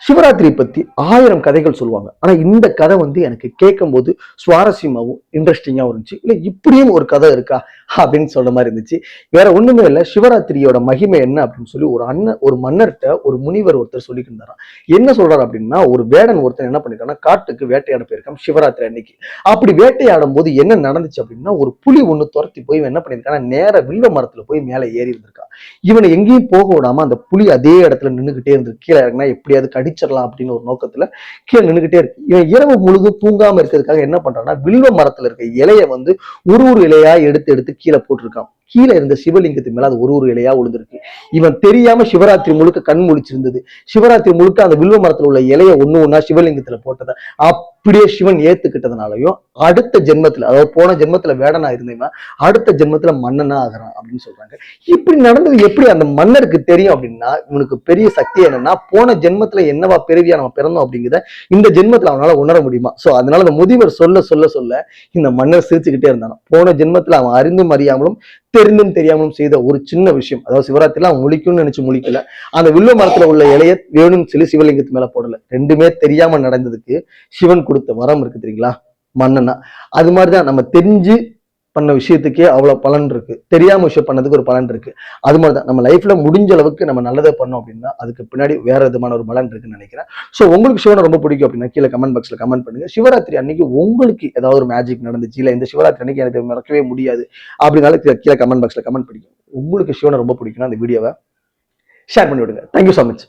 சிவராத்திரி பத்தி 1000 கதைகள் சொல்லுவாங்க. ஆனா இந்த கதை எனக்கு கேட்கும்போது சுவாரஸ்யமாவும், இன்ட்ரெஸ்டிங்காவும் இருந்துச்சு. இல்ல இப்படியும் ஒரு கதை இருக்கா? அப்படின்னு சொல்ற மாரி இருந்துச்சு. வேற ஒண்ணுமே இல்ல. சிவராத்திரியோட மகிமை என்ன அப்படின்னு சொல்லி ஒரு மன்னர்ட்ட ஒரு முனிவர் ஒருத்தர் சொல்லிட்டு இருந்தாராம். என்ன சொல்றாரு அப்படின்னா, ஒரு வேடன் ஒருத்தன் என்ன பண்ணிருக்கான்னா, காட்டுக்கு வேட்டையாட போயிருக்கான் சிவராத்திரி அன்னைக்கு. அப்படி வேட்டையாடும் போது என்ன நடந்துச்சு அப்படின்னா, ஒரு புலி ஒண்ணு துரத்தி போய் இவன் என்ன பண்ணிருக்கான்னா, நேரா வில்வ மரத்துல போய் மேல ஏறி இருந்திருக்கான். இவனை எங்கேயும் போக விடாம அந்த புலி அதே இடத்துல நின்னுகிட்டே இருந்து கீழே இறங்கினா எப்படியாவது கடிச்சிடலாம் அப்படின்னு ஒரு நோக்கத்துல கீழே நின்னுகிட்டே இருக்கு. இவன் இரவு முழுதும் தூங்காம இருக்கிறதுக்காக என்ன பண்றான்னா, வில்வ மரத்துல இருக்க இலைய ஒரு இலையா எடுத்து எடுத்து கீழே போட்டிருக்கான். கீழே இருந்த சிவலிங்கத்துக்கு மேல அது ஒரு இலையா விழுந்திருக்கு. இவன் தெரியாம சிவராத்திரி முழுக்க கண் முழிச்சிருந்தது. சிவராத்திரி முழுக்க அந்த வில்வ மரத்துல உள்ள இலைய ஒண்ணா சிவலிங்கத்துல போட்டதை அப்படியே சிவன் ஏத்துக்கிட்டதுனாலயும் அடுத்த ஜென்மத்துல, அதாவது போன ஜென்மத்துல வேடனா இருந்தவன் அடுத்த ஜென்மத்துல மன்னனா ஆகிறான் அப்படின்னு சொல்றாங்க. இப்படி நடந்தது எப்படி அந்த மன்னருக்கு தெரியும் அப்படின்னா, இவனுக்கு பெரிய சக்தி என்னன்னா, போன ஜென்மத்துல என்னவா பிறவியா நம்ம பிறந்தோம் அப்படிங்கிறத இந்த ஜென்மத்துல அவனால உணர முடியுமா? சோ அதனால அந்த முதியவர் சொல்ல சொல்ல சொல்ல இந்த மன்னர் சிரிச்சுக்கிட்டே இருந்தான். போன ஜென்மத்துல அவன் அறிந்தும் அறியாமலும் தெரிந்தும் தெரியாமலும் செய்த ஒரு சின்ன விஷயம், அதாவது சிவராத்திரில அவன் முழிக்கும்னு நினைச்சு முழிக்கல, அந்த வில்வ மரத்துல உள்ள இலைய வேணும்னு சொல்லி சிவலிங்கத்து மேல போடல. ரெண்டுமே தெரியாம நடந்ததுக்கு சிவன் கொடுத்த வரம் இருக்கு தெரியுங்களா, மன்னனா. அது மாதிரிதான் நம்ம தெரிஞ்சு பண்ண விஷயத்துக்கே அவ்வளவு பலன் இருக்கு, தெரியாம விஷயம் பண்ணதுக்கு ஒரு பலன் இருக்கு. அது மாதிரிதான் நம்ம லைஃப்ல முடிஞ்ச அளவுக்கு நம்ம நல்லதை பண்ணோம் அப்படின்னா அதுக்கு பின்னாடி வேற விதமான ஒரு பலன் இருக்குன்னு நினைக்கிறேன். சோ உங்களுக்கு சிவனை ரொம்ப பிடிக்கும் அப்படின்னா கீழே கமெண்ட் பாக்ஸ்ல கமெண்ட் பண்ணுங்க. சிவராத்திரி அன்னைக்கு உங்களுக்கு ஏதாவது ஒரு மேஜிக் நடந்துச்சு, இல்ல இந்த சிவராத்திரி அன்னைக்கு எனக்கு மறக்கவே முடியாது அப்படின்னாலும் கீழே கமெண்ட் பாக்ஸ்ல கமெண்ட் பண்ணிக்கோங்க. உங்களுக்கு சிவனை ரொம்ப பிடிக்கும்னா அந்த வீடியோவை ஷேர் பண்ணி விடுங்க. Thank you so much.